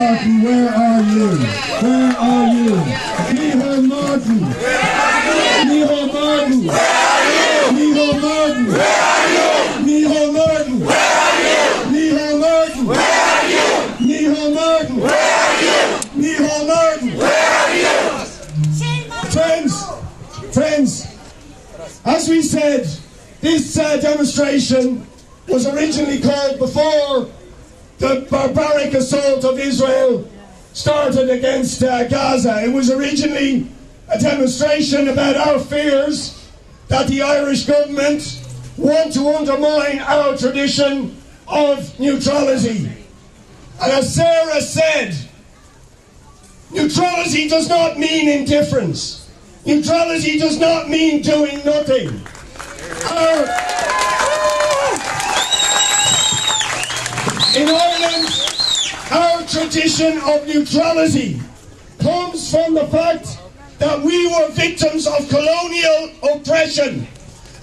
Martin, where are you? Where are you? Micheál Martin! Micheál Martin! Where are you? Micheál Martin! Where are you? Micheál Martin! Where are you? Micheál Martin! Where are you? Micheál Martin! Where are you? Micheál Martin! Where are you? Friends, as we said, this demonstration was originally called before the barbaric assault of Israel started against Gaza. It was originally a demonstration about our fears that the Irish government want to undermine our tradition of neutrality. And as Sarah said, neutrality does not mean indifference. Neutrality does not mean doing nothing. In Ireland, our tradition of neutrality comes from the fact that we were victims of colonial oppression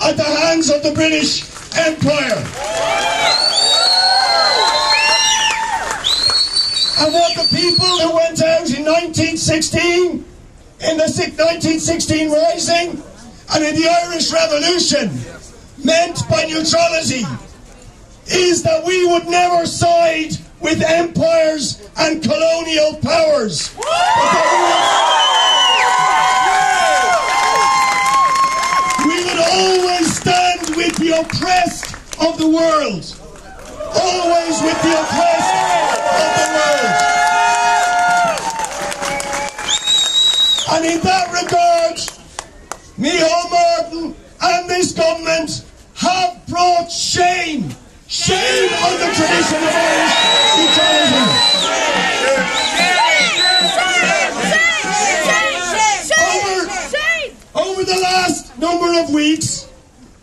at the hands of the British Empire. And what the people who went out in 1916, in the 1916 Rising, and in the Irish Revolution, meant by neutrality is that we would never side with empires and colonial powers. We would always stand with the oppressed of the world. Always with the oppressed of the world. And in that regard, Micheál Martin and this government have brought shame on the tradition of Irish neutrality. Over the last number of weeks,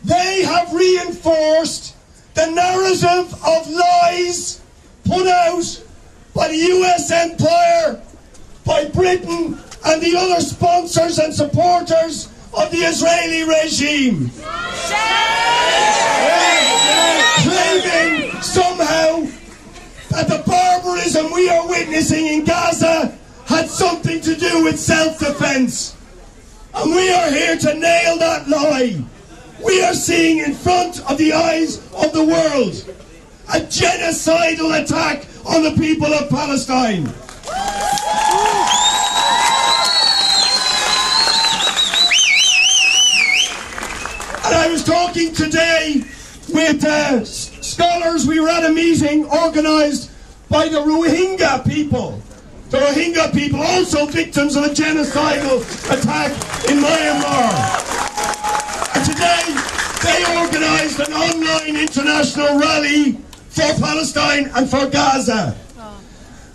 they have reinforced the narrative of lies put out by the US empire, by Britain and the other sponsors and supporters of the Israeli regime. Claiming somehow that the barbarism we are witnessing in Gaza had something to do with self-defense. And we are here to nail that lie. We are seeing in front of the eyes of the world a genocidal attack on the people of Palestine. And I was talking today with scholars. We were at a meeting organised by the Rohingya people. The Rohingya people, also victims of a genocidal attack in Myanmar. And today they organised an online international rally for Palestine and for Gaza.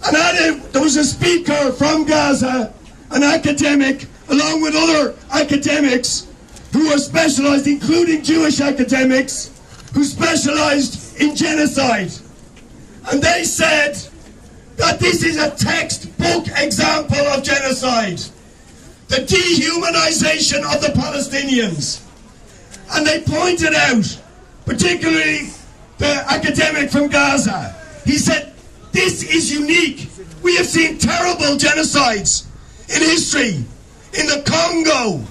And at it, there was a speaker from Gaza, an academic, along with other academics who are specialised, including Jewish academics, who specialised in genocide. And they said that this is a textbook example of genocide. The dehumanisation of the Palestinians. And they pointed out, particularly the academic from Gaza, he said, this is unique. We have seen terrible genocides in history, in the Congo,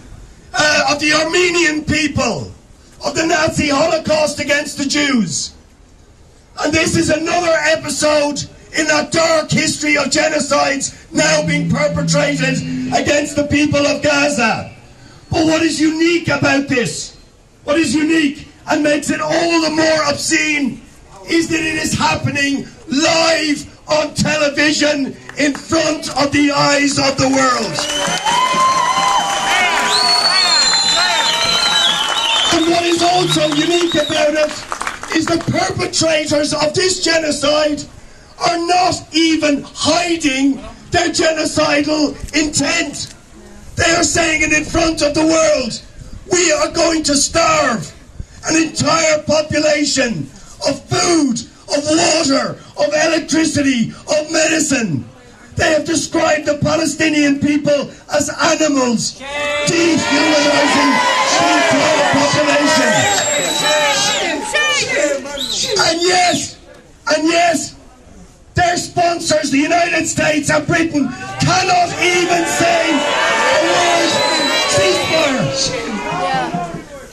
of the Armenian people, of the Nazi Holocaust against the Jews. And this is another episode in that dark history of genocides now being perpetrated against the people of Gaza. But what is unique about this, what is unique and makes it all the more obscene, is that it is happening live on television in front of the eyes of the world. And what is also unique about it is the perpetrators of this genocide are not even hiding their genocidal intent. They are saying it in front of the world. We are going to starve an entire population of food, of water, of electricity, of medicine. They have described the Palestinian people as animals, dehumanizing the entire population. And yes, Their sponsors, the United States and Britain, cannot even say a word ceasefire.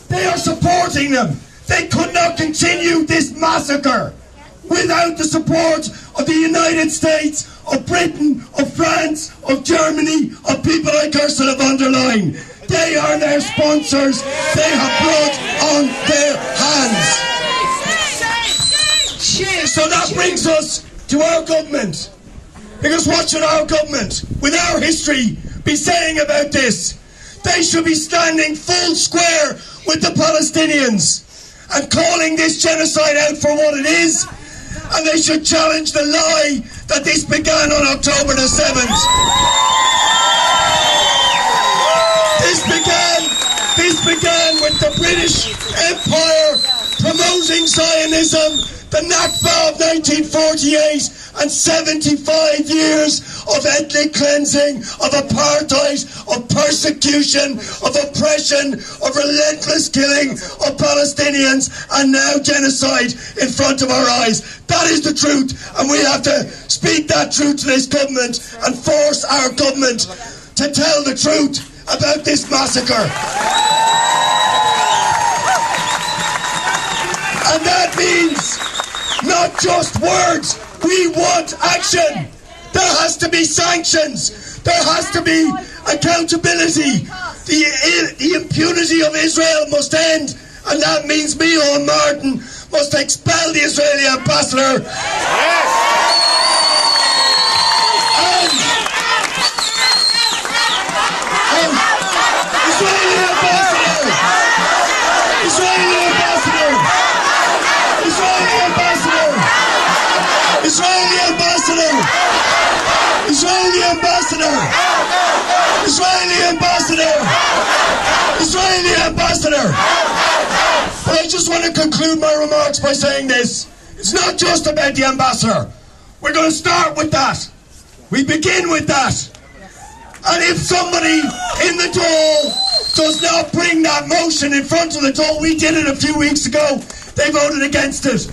They are supporting them. They could not continue this massacre without the support of the United States, of Britain, of France, of Germany, of people like Ursula von der Leyen. They are their sponsors. They have blood on their hands. So that brings us to our government. Because what should our government, with our history, be saying about this? They should be standing full square with the Palestinians and calling this genocide out for what it is. And they should challenge the lie that this began on October the 7th. This began with the British Empire promoting Zionism, the Nakba of 1948, and 75 years of ethnic cleansing, of apartheid, of persecution, of oppression, of relentless killing of Palestinians, and now genocide in front of our eyes. That is the truth, and we have to speak that truth to this government and force our government to tell the truth about this massacre. And that means not just words. We want action. There has to be sanctions. There has to be accountability. The impunity of Israel must end. And that means Micheál Martin must expel the Israeli ambassador. Israeli ambassador. But I just want to conclude my remarks by saying this. It's not just about the ambassador. We're going to start with that. We begin with that. And if somebody in the Dáil does not bring that motion in front of the Dáil, we did it a few weeks ago, they voted against it.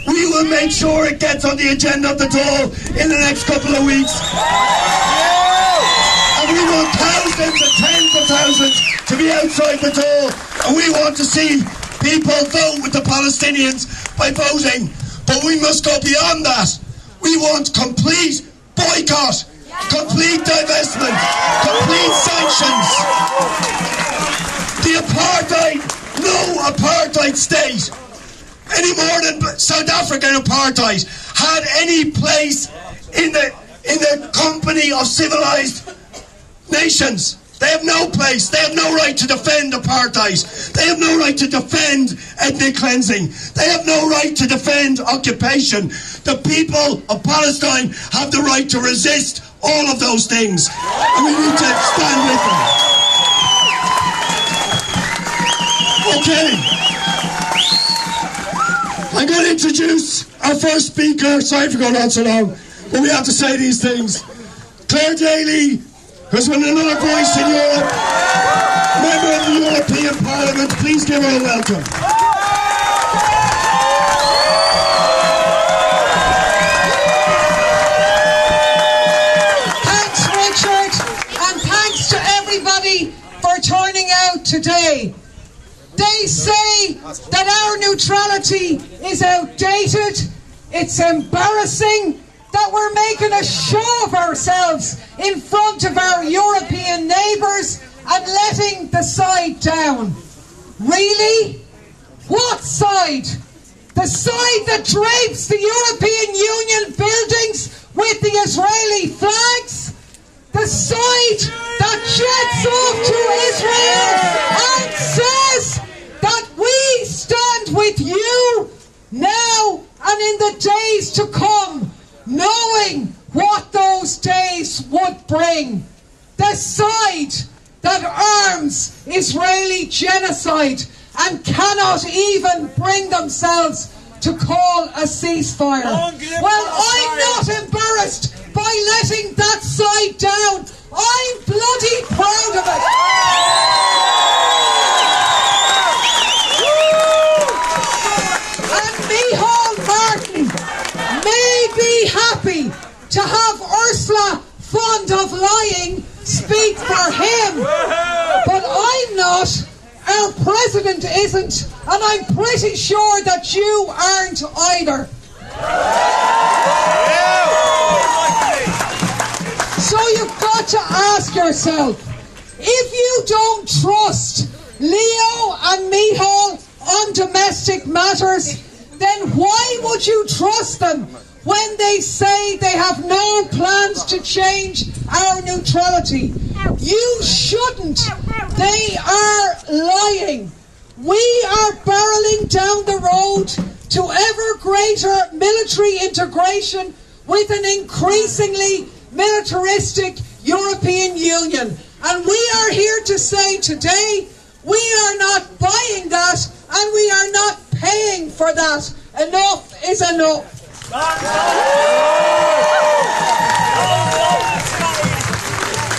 We will make sure it gets on the agenda of the Dáil in the next couple of weeks. And we want thousands and tens of thousands to be outside the Dáil. And we want to see people vote with the Palestinians by voting. But we must go beyond that. We want complete boycott, complete divestment, complete sanctions. The apartheid, no apartheid state, any more than South African apartheid, had any place in the company of civilized nations. They have no place. They have no right to defend apartheid. They have no right to defend ethnic cleansing. They have no right to defend occupation. The people of Palestine have the right to resist all of those things. And we need to stand with them. Okay. I'm going to introduce our first speaker. Sorry for going on so long, but we have to say these things. Claire Daly, who's been another voice in Europe, member of the European Parliament. Please give her a welcome. Thanks, Richard, and thanks to everybody for turning out today. They say that our neutrality is outdated, it's embarrassing, that we're making a show of ourselves in front of our European neighbours and letting the side down. Really? What side? The side that drapes the European Union buildings with the Israeli flags? The side that jets off to Israel and says that we stand with you now and in the days to come, knowing what those days would bring. The side that arms Israeli genocide and cannot even bring themselves to call a ceasefire. Well, I'm not embarrassed by letting that side down. I'm bloody proud of it. And Micheál Martin may be happy lying speak for him. But I'm not, our president isn't, and I'm pretty sure that you aren't either. So you've got to ask yourself, if you don't trust Leo and Micheál on domestic matters, then why would you trust them when they say they have no plans to change our neutrality? You shouldn't. They are lying. We are barreling down the road to ever greater military integration with an increasingly militaristic European Union. And we are here to say today, we are not buying that and we are not paying for that. Enough is enough.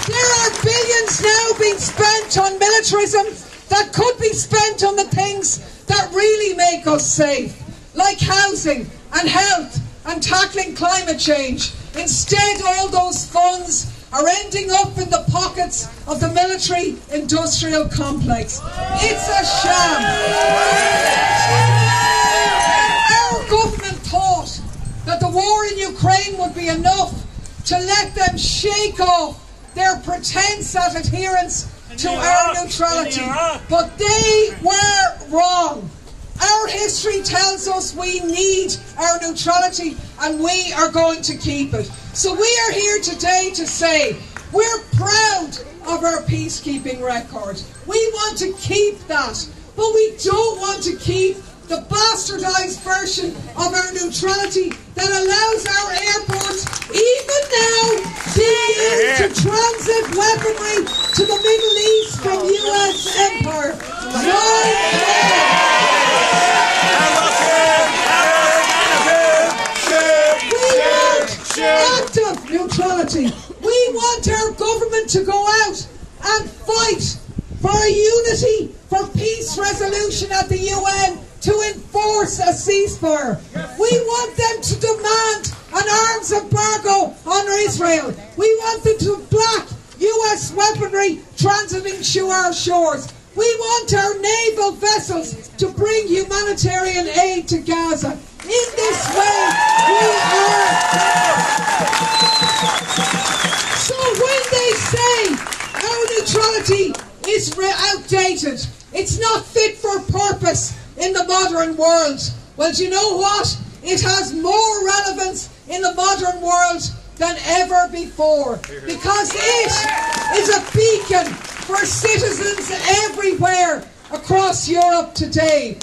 There are billions now being spent on militarism that could be spent on the things that really make us safe, like housing and health and tackling climate change. Instead, all those funds are ending up in the pockets of the military-industrial complex. It's a sham. Our government thought that the war in Ukraine would be enough to let them shake off their pretense at adherence to our neutrality. But they were wrong. Our history tells us we need our neutrality and we are going to keep it. So we are here today to say we're proud of our peacekeeping record. We want to keep that, but we don't want to keep the bastardised version of our neutrality that allows our airports, even now, to use to transit weaponry to the Middle East from US empire. No active neutrality. We want our government to go out and fight for a unity, for peace resolution at the UN to enforce a ceasefire. We want them to demand an arms embargo on Israel. We want them to block US weaponry transiting our shores. We want our naval vessels to bring humanitarian aid to Gaza. In this way, we are. So when they say our neutrality is outdated, it's not fit for purpose in the modern world, well, do you know what? It has more relevance in the modern world than ever before, because it is a beacon for citizens everywhere across Europe today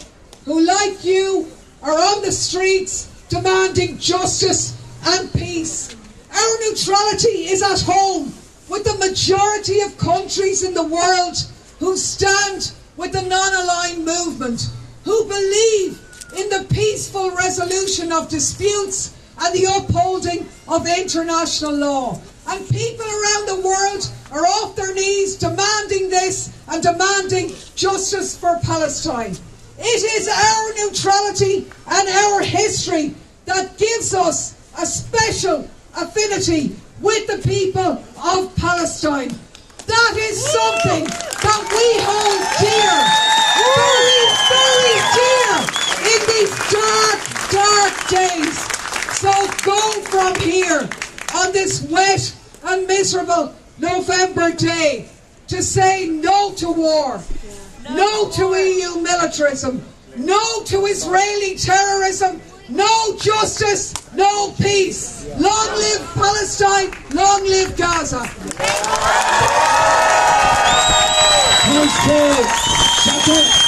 who, like you, are on the streets demanding justice and peace. Our neutrality is at home with the majority of countries in the world who stand with the non-aligned movement, who believe in the peaceful resolution of disputes and the upholding of international law. And people around the world are off their knees demanding this and demanding justice for Palestine. It is our neutrality and our history that gives us a special affinity with the people of Palestine. That is something that we hold dear, very, very dear in these dark, dark days. So go from here on this wet and miserable November day to say no to war, no to EU militarism, no to Israeli terrorism, no justice, no peace. Long live Palestine, long live Gaza. Thanks,